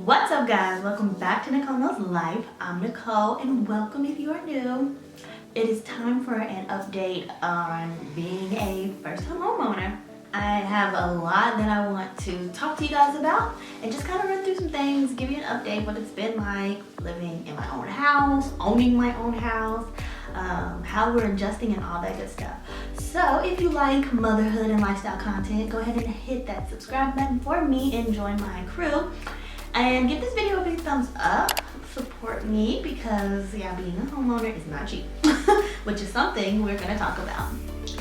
What's up, guys? Welcome back to Nicole Knows Life. I'm Nicole and welcome if you are new. It is time for an update on being a first-time homeowner. I have a lot that I want to talk to you guys about and just kind of run through some things, give you an update what it's been like living in my own house, owning my own house, how we're adjusting and all that good stuff. So if you like motherhood and lifestyle content, go ahead and hit that subscribe button for me and join my crew. And give this video a big thumbs up. Support me because, yeah, being a homeowner is not cheap, which is something we're going to talk about.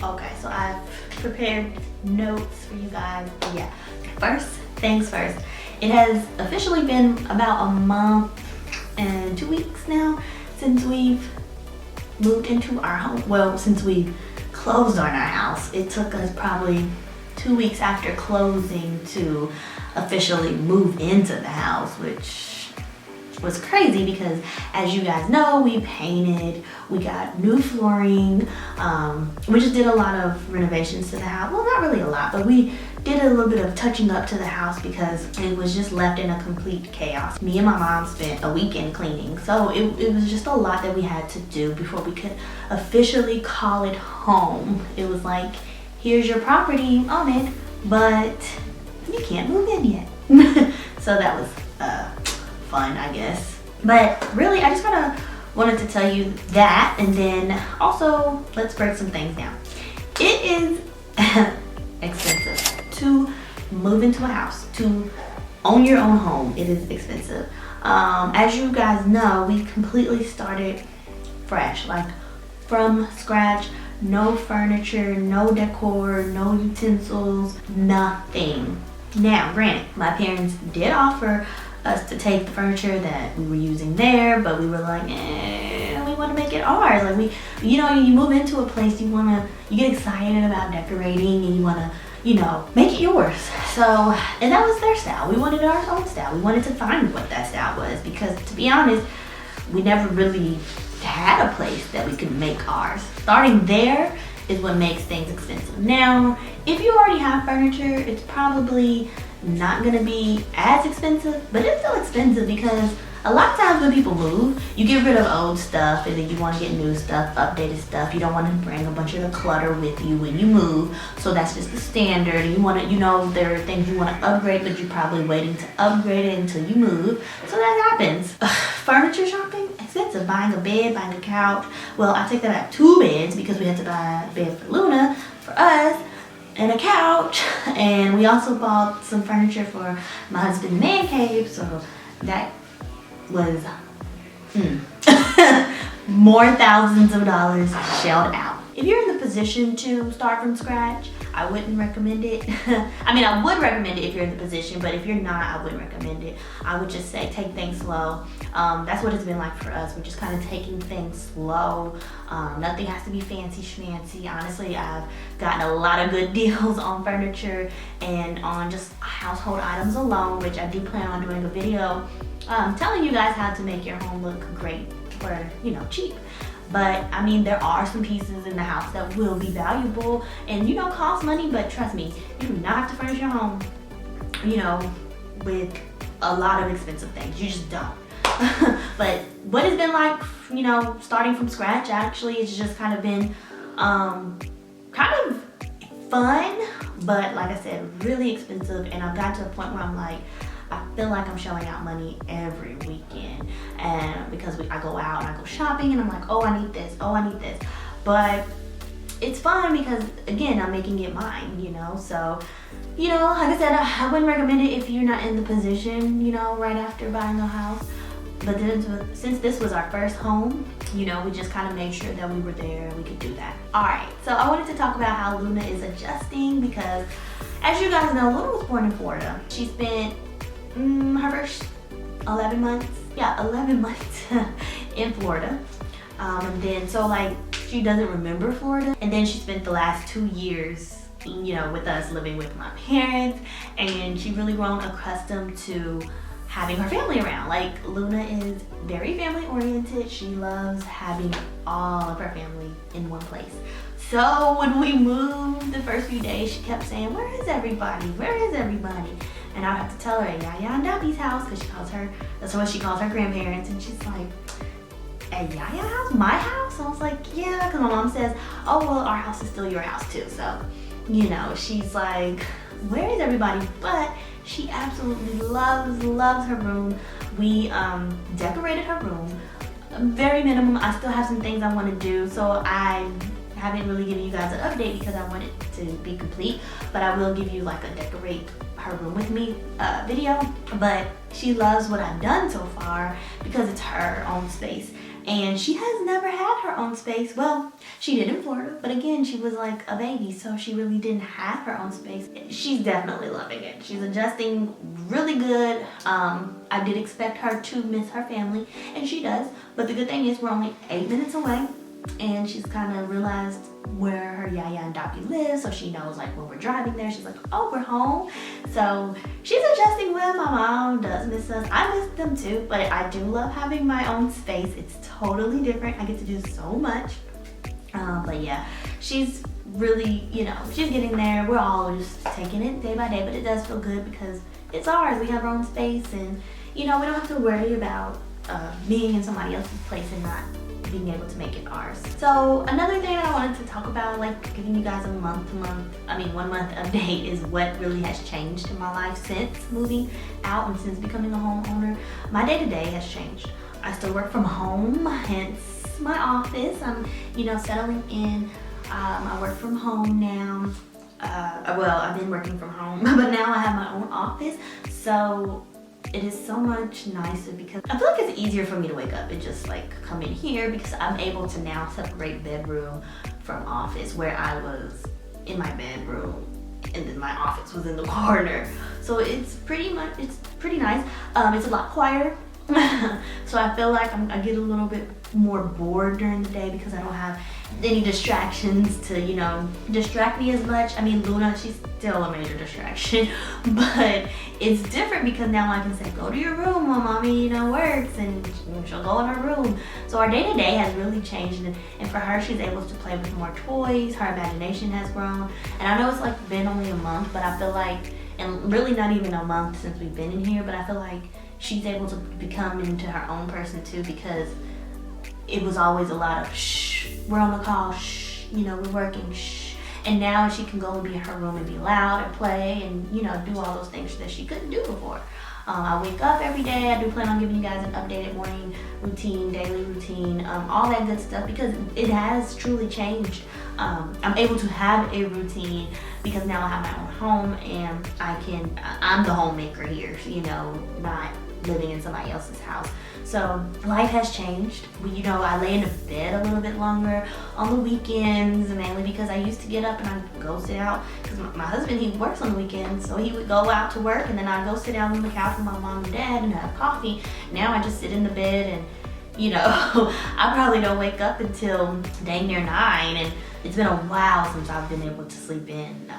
Okay, so I've prepared notes for you guys. Yeah, first things first. It has officially been about a month and 2 weeks now since we've moved into our home. Well, since we closed on our house. It took us probably 2 weeks after closing to officially move into the house, which was crazy because, as you guys know, we painted, we got new flooring, we just did a lot of renovations to the house. Well, not really a lot, but we did a little bit of touching up to the house because it was just left in a complete chaos. Me and my mom spent a weekend cleaning, so it was just a lot that we had to do before we could officially call it home. It was like, here's your property, own it, but you can't move in yet. So that was fun, I guess. But really, I just kind of wanted to tell you that, and then also let's break some things down. It is expensive to move into a house, to own your own home. It is expensive. As you guys know, we completely started fresh, like from scratch. No furniture, no decor, no utensils, nothing. Now, granted, my parents did offer us to take the furniture that we were using there, but we were like, we want to make it ours. Like you move into a place, you get excited about decorating and you want to, make it yours. So, and that was their style. We wanted our own style. We wanted to find what that style was because, to be honest, we never really had a place that we could make ours. Starting there is what makes things expensive. Now, if you already have furniture, it's probably not gonna be as expensive, but it's still expensive because a lot of times when people move, you get rid of old stuff and then you want to get new stuff, updated stuff. You don't want to bring a bunch of the clutter with you when you move, so that's just the standard. You want to, there are things you want to upgrade, but you're probably waiting to upgrade it until you move, so that happens. Furniture shopping, expensive. Buying a bed, buying a couch. Well, I take that back, 2 beds because we had to buy a bed for Luna, for us, and a couch, and we also bought some furniture for my husband's man cave, so that was more thousands of dollars shelled out. If you're in the position to start from scratch, I wouldn't recommend it. I mean, I would recommend it if you're in the position, but if you're not, I wouldn't recommend it. I would just say take things slow. That's what it's been like for us. We're just kind of taking things slow. Nothing has to be fancy schmancy. Honestly, I've gotten a lot of good deals on furniture and on just household items alone, which I do plan on doing a video telling you guys how to make your home look great for, cheap. But I mean, there are some pieces in the house that will be valuable and, cost money, but trust me, you do not have to furnish your home, with a lot of expensive things. You just don't. But what it's been like, starting from scratch, actually, it's just kind of been kind of fun, but like I said, really expensive. And I've got to a point where I'm like, I feel like I'm shelling out money every weekend, and because I go out and I go shopping and I'm like, oh, I need this, oh, I need this. But it's fun because, again, I'm making it mine, so, like I said, I wouldn't recommend it if you're not in the position, right after buying a house. But then, since this was our first home, we just kind of made sure that we were there, we could do that. All right, so I wanted to talk about how Luna is adjusting because, as you guys know, Luna was born in Florida. She spent her first 11 months in Florida, and then she doesn't remember Florida, and then she spent the last 2 years with us, living with my parents, and she really grown accustomed to having her family around. Like, Luna is very family oriented. She loves having all of her family in one place. So when we moved the first few days, she kept saying, where is everybody? Where is everybody? and I have to tell her Yaya and Dappy's house, because that's what she calls her grandparents, and she's like, at Yaya house? My house? I was like, yeah, because my mom says, oh, well, our house is still your house too. So, you know, she's like, where is everybody? But she absolutely loves her room. We decorated her room. Very minimum. I still have some things I want to do, so I haven't really given you guys an update because I want it to be complete, but I will give you like a decorate her room with me video. But she loves what I've done so far because it's her own space, and she has never had her own space. Well, she did in Florida, but again, she was like a baby, so she really didn't have her own space. She's definitely loving it. She's adjusting really good. I did expect her to miss her family, and she does, but the good thing is we're only 8 minutes away, and she's kind of realized where her Yaya and Dappy live, so she knows like when we're driving there, she's like, oh, we're home. So she's adjusting well. My mom does miss us. I miss them too, but I do love having my own space. It's totally different. I get to do so much. But yeah, she's really, you know, she's getting there. We're all just taking it day by day, but it does feel good because it's ours. We have our own space, and you know, we don't have to worry about being in somebody else's place and not being able to make it ours. So another thing that I wanted to talk about, like giving you guys a 1 month update, is what really has changed in my life since moving out and since becoming a homeowner. My day-to-day has changed. I still work from home, hence my office. I'm, you know, settling in. I work from home now. Well, I've been working from home, but now I have my own office. So it is so much nicer because I feel like it's easier for me to wake up and just like come in here because I'm able to now separate bedroom from office, where I was in my bedroom and then my office was in the corner. So it's pretty nice. It's a lot quieter. So I feel like I get a little bit more bored during the day because I don't have any distractions to, you know, distract me as much. I mean, Luna, she's still a major distraction, but it's different because now I can say, go to your room while mommy, you know, works, and she'll go in her room. So our day-to-day has really changed, and for her, she's able to play with more toys. Her imagination has grown, and I know it's like been only a month, but I feel like, and really not even a month since we've been in here, but I feel like she's able to become into her own person too, because it was always a lot of shh, we're on the call, shh, you know, we're working, shh. And now she can go and be in her room and be loud and play and, you know, do all those things that she couldn't do before. I wake up every day. I do plan on giving you guys an updated morning routine, daily routine, all that good stuff, because it has truly changed. I'm able to have a routine because now I have my own home, and I'm the homemaker here, you know, not living in somebody else's house. So life has changed. You know, I lay in the bed a little bit longer on the weekends, mainly because I used to get up and I'd go sit out, because my husband, he works on the weekends, so he would go out to work and then I'd go sit down on the couch with my mom and dad and have coffee. Now I just sit in the bed, and you know, I probably don't wake up until dang near 9, and it's been a while since I've been able to sleep in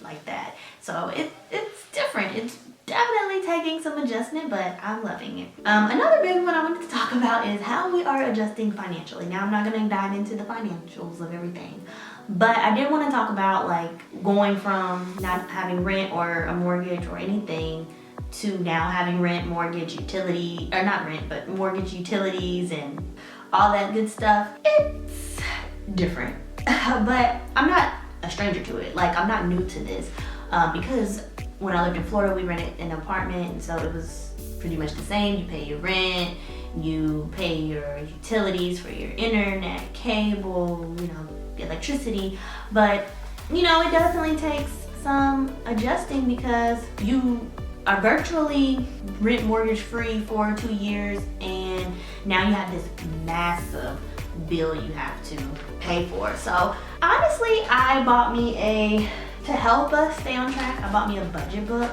like that. So it's different. It's definitely taking some adjustment, but I'm loving it. Another big one I wanted to talk about is how we are adjusting financially. Now, I'm not going to dive into the financials of everything, but I did want to talk about like going from not having rent or a mortgage or anything to now having rent, mortgage, utility, or not rent, but mortgage, utilities, and all that good stuff. It's different, but I'm not a stranger to it. Like, I'm not new to this because when I lived in Florida, we rented an apartment, and so it was pretty much the same. You pay your rent, you pay your utilities for your internet, cable, you know, electricity. But, you know, it definitely takes some adjusting because you are virtually rent mortgage free for 2 years, and now you have this massive bill you have to pay for. So honestly, I bought me to help us stay on track, I bought me a budget book.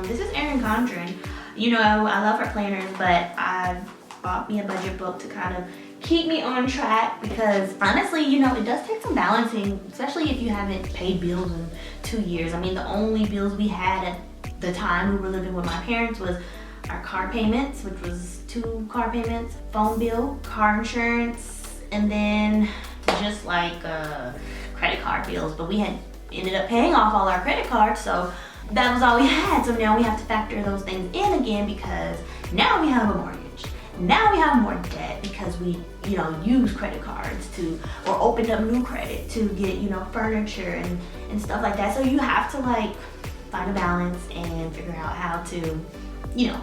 This is Erin Condren. You know, I love her planners, but I bought me a budget book to kind of keep me on track, because honestly, you know, it does take some balancing, especially if you haven't paid bills in 2 years. I mean, the only bills we had at the time we were living with my parents was our car payments, which was 2 car payments, phone bill, car insurance, and then just like credit card bills. But we had ended up paying off all our credit cards, so that was all we had. So now we have to factor those things in again because now we have a mortgage. Now we have more debt because we, use credit cards or opened up new credit to get, furniture and stuff like that. So you have to find a balance and figure out how to,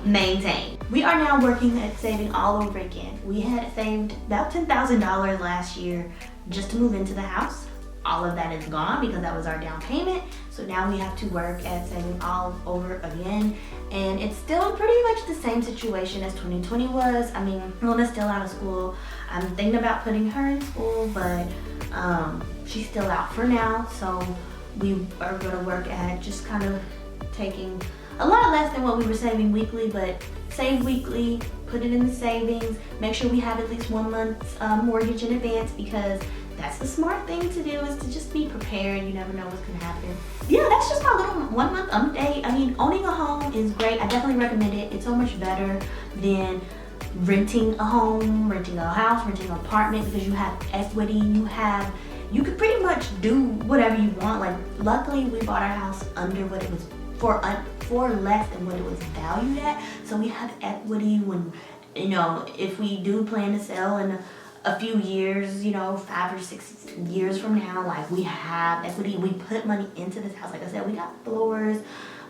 maintain. We are now working at saving all over again. We had saved about $10,000 last year just to move into the house. All of that is gone because that was our down payment. So now we have to work at saving all over again. And it's still pretty much the same situation as 2020 was. I mean, Luna's still out of school. I'm thinking about putting her in school, but she's still out for now. So we are gonna work at just kind of taking a lot less than what we were saving weekly, but save weekly, put it in the savings, make sure we have at least 1 month's mortgage in advance, because that's the smart thing to do, is to just be prepared. You never know what's gonna happen. Yeah, that's just my little 1 month update. I mean, owning a home is great. I definitely recommend it. It's so much better than renting a home, renting a house, renting an apartment, because you have equity, you could pretty much do whatever you want. Luckily we bought our house under what it was for less than what it was valued at. So we have equity when, if we do plan to sell in a few years, 5 or 6 years from now, we have equity. We put money into this house. Like I said, we got floors,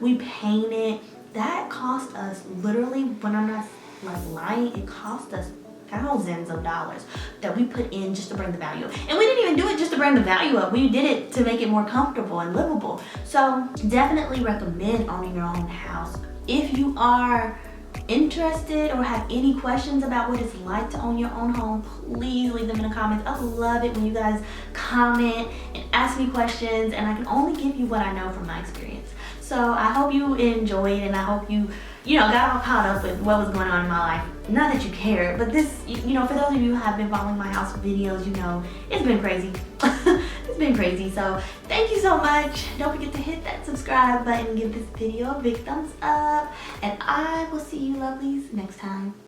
we painted. That cost us, literally, when I'm not lying, it cost us thousands of dollars that we put in just to bring the value up. And we didn't even do it just to bring the value up. We did it to make it more comfortable and livable. So definitely recommend owning your own house. If you are interested or have any questions about what it's like to own your own home, please leave them in the comments. I love it when you guys comment and ask me questions, and I can only give you what I know from my experience. So I hope you enjoyed, and I hope you got all caught up with what was going on in my life. Not that you care, but this, for those of you who have been following my house videos, it's been crazy. It's been crazy. So thank you so much. Don't forget to hit that subscribe button, give this video a big thumbs up, and I will see you lovelies next time.